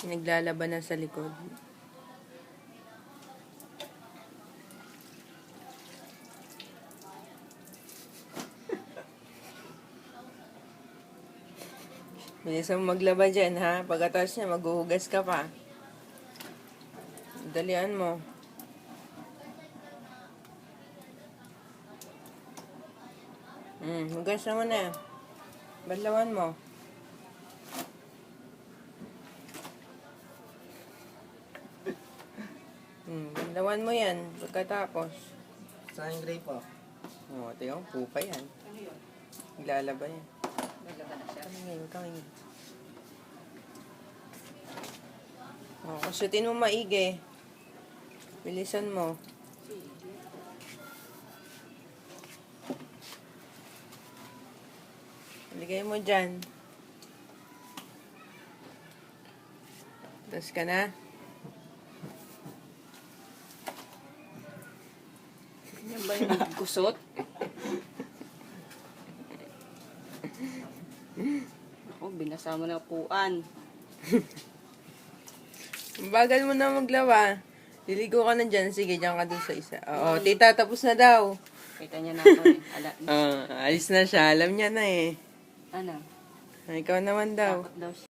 Naglalaban na sa likod. Bilisan mo maglaba dyan, ha? Pagkatapos niya, maghuhugas ka pa. Dalian mo. Hugas na mo na. Badlawan mo. Badlawan mo yan. Pagkatapos. Saan gray po? Ito yung pupa yan. Naglalaba yan. Naglaba na siya. Kamingin. Kusutin mo maigi. Bilisan mo. Ligay mo dyan. Tas ka na. Yan ba yung kusot? Ako, binasa mo na upuan. Bagal mo na maglawa. Liligo ka na dyan. Sige, dyan ka dun sa isa. Oo, tita, tapos na daw. Kita niya na ako eh. Alis na siya. Alam niya na eh. Ano? Ikaw naman daw. Takot daw siya.